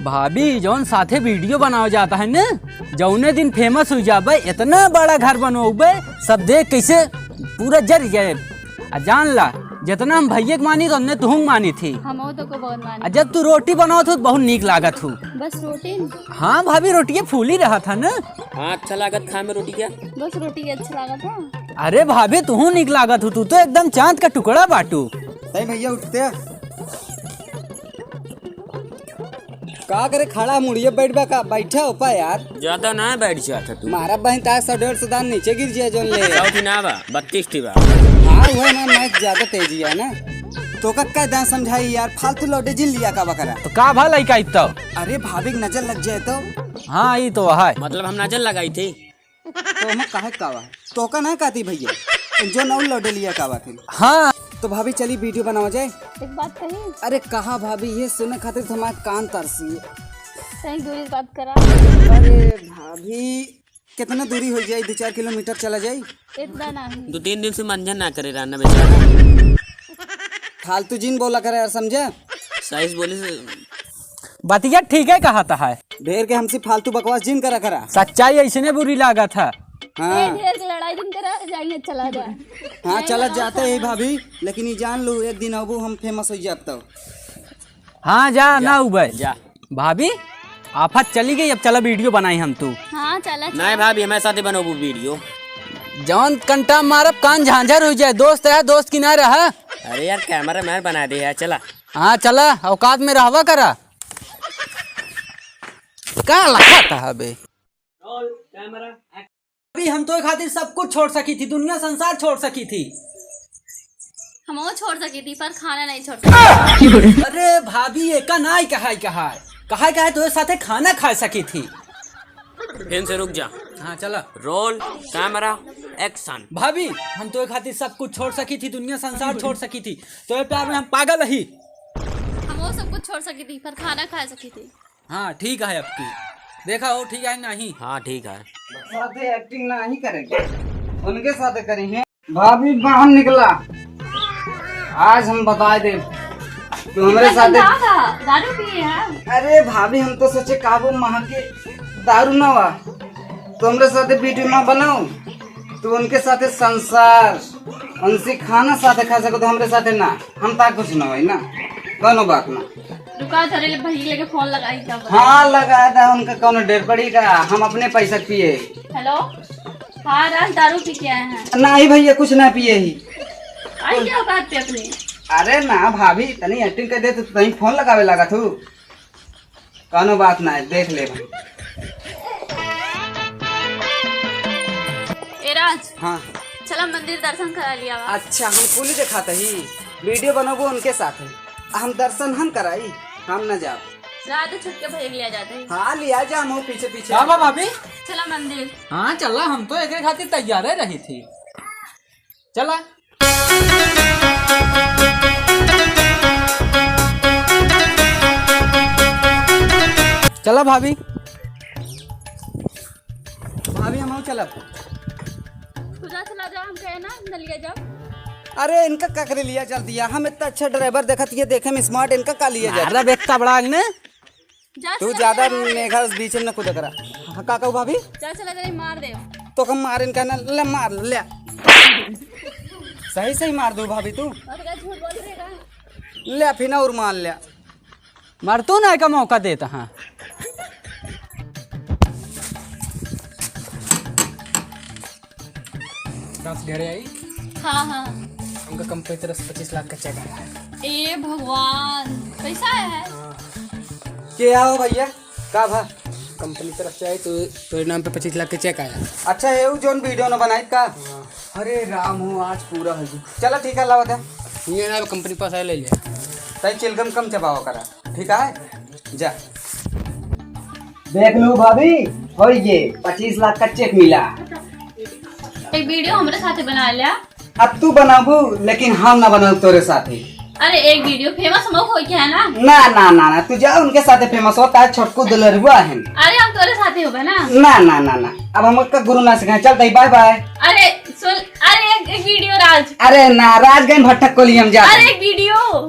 भाभी जौन साथे वीडियो बनावा जाता है न, जौने दिन फेमस हो जाबे इतना बड़ा घर बनवाबे सब देख कैसे पूरा जर जाए। जान ला जितना हम भैया के मानी तो उन्ने तुम मानी थी। हम तो को बहुत मानी। जब तू रोटी बनाओ तो बहुत नीक लागत हो। बस रोटी? हाँ भाभी रोटी फूल ही रहा था न। हाँ अच्छा लागत खाए में रोटी क्या? बस रोटी अच्छा लगा था। अरे भाभी तू नीक लागत हो, तू तो एकदम चांद का टुकड़ा बाटू। नहीं भैया उठते का करे खड़ा मुड़िए बैठबा का बैठा हो पा यार। ज्यादा ना बैठ जाता तू। मारा बहन तार 100-150 दान नीचे गिर जाए जोन ले। चौथी ना बा 32 टी बा। हाँ वह ना मैच ज्यादा तेजी है ना। तो का दान समझाई यार, फालतू लौटे जिन लिया का बकरा। तो का भा लइका इतो? अरे भाभी की नजर लग जाए तो। हाँ ये तो है। मतलब हम नजर लगाई थी तो हम काहे कावा तो का ना कहती भैया जो नौ लौटे लिया कावा थे। हाँ तो भाभी चली वीडियो बनावा जाए। एक बात कही? अरे कहा भाभी ये सुने खातिर तो हमारे कान तरसी है। सही दूरी बात करा। अरे भाभी कितना दूरी हो जाए? 2-4 किलोमीटर चला जाए। इतना नहीं। 2-3 दिन से मंजन ना करे रहना बेचारा। फालतू जिन बोला करे यार, समझे? साइज बोले से बतिया ठीक है कहा था है। ढेर के हमसे फालतू बकवास जिन करा। सच्चाई ऐसे बुरी लागत था। हाँ ढेर की लड़ाई दिन करा जाएंगे चला जाए। हाँ चला जाते है भाभी, लेकिन ये जान लो एक दिन अबू हम फेमस हो जाते हो। हाँ जा ना उबे जा। भाभी आफत चली गई, अब चला वीडियो बनाई हम तू। हाँ चला। नहीं भाभी हमारे साथ बनाओ वीडियो। जौन कंटा मारब कान झांझर हो जाए। दोस्त है दोस्त की ना रहा। अरे यार कैमरा मैन बना दे यार, चला। हाँ चला औकात में रहवा करा। क्या लगा था बे? अभी हम तो खातिर सब कुछ छोड़ सकी थी, दुनिया संसार छोड़ सकी थी। हम वो छोड़ सकी थी पर खाना नहीं छोड़ सकी। अरे भाभी ये का ना कहा तो साथे खाना खा सकी थी। फिर से रुक जा। हाँ चला रोल कैमरा एक्शन। भाभी हम तो खातिर सब कुछ छोड़ सकी थी, दुनिया संसार छोड़ सकी थी, तो प्यार में हम पागल ही। हम वो सब कुछ छोड़ सकी थी पर खाना खा सकी थी। हाँ ठीक है आपकी देखा हो ठीक है नहीं। हाँ ठीक है। साथे एक्टिंग नहीं करेंगे, उनके साथ करेंगे। भाभी बाहर निकला, आज हम बता दे तो हमारे साथ। दारू पिए हैं? अरे भाभी हम तो सोचे काबू महा के दारू ना हुआ तो हमारे साथ वीडियो ना बनाओ, तो उनके साथ संसार उनसे खाना साथ खा सको, तो हमारे साथ ना हम ता कुछ ना हो ना, कोनो बात ना। रुका थोड़े भैया लेके फोन लगाई क्या? हाँ लगाया था, उनका कोनो डेर पड़ी का, हम अपने पैसा पिए। हेलो हाँ राज दारू पी के आए हैं? नहीं भैया कुछ ना पिए ही। आई क्या बात पे अपने? अरे ना भाभी तनी एक्टिंग कर दे तो तनी फोन लगावे लगा तू, कोनो बात ना है, देख ले भाई। ए राज हाँ चला मंदिर दर्शन करा लिया। अच्छा हम पुली दिखाते ही वीडियो बनाबो उनके साथ है, हम दर्शन हम कराई, हम न जाओ। रात छुट के भैया लिया जाते हैं। हाँ लिया जा हम पीछे पीछे। क्या भाभी? चला मंदिर। हाँ चला हम तो एक खातिर तैयार रही थी। चला चला भाभी। भाभी हम चला। तुझा चला जा, हम कहे ना न लिया जाओ। अरे इनका का करे लिया चल दिया, हम इतना अच्छा ड्राइवर देखा ये देखे में स्मार्ट, इनका का लिया जा। अरे बेटा बड़ा ने जा तू ज्यादा मेघा बीच में न कूद करा। हाँ का कहू भाभी? जा चला जा मार दे। तो हम मार इनका ना ले मार ले सही सही मार दो भाभी तू। और क्या झूठ बोल रहेगा? ले फिर ना और मार ले। मरतू ना का मौका देता। हाँ घरे आई। हाँ हाँ उनका कंपनी तरफ 25 लाख का चेक आया है। ए भगवान पैसा है? क्या हो भैया का भा? कंपनी तरफ से आई तो तेरे नाम पे 25 लाख का चेक आया। अच्छा है वो जोन वीडियो न बनाई का। अरे राम हो आज पूरा हो जी। चलो ठीक है लावा था ये ना कंपनी पास आए ले लिया। तई चिलगम कम चबाओ करा, ठीक है जा। देख लो भाभी हो ये 25 लाख का चेक मिला। एक वीडियो हमारे साथ बना लिया। अब तू बनाबू लेकिन हम ना बनाऊ तोरे साथ ही। अरे एक वीडियो फेमस हम हो क्या है ना? ना ना ना ना तू जा उनके साथ फेमस होता है, छोटकू दुलरुआ है। अरे हम तोरे साथ ही हो गए ना। ना ना ना ना अब हम का गुरु ना सिखाए, चल बाय बाय। अरे सुन, अरे एक वीडियो राज। अरे ना राजगंज भट्टक को लिए हम जा। अरे एक वीडियो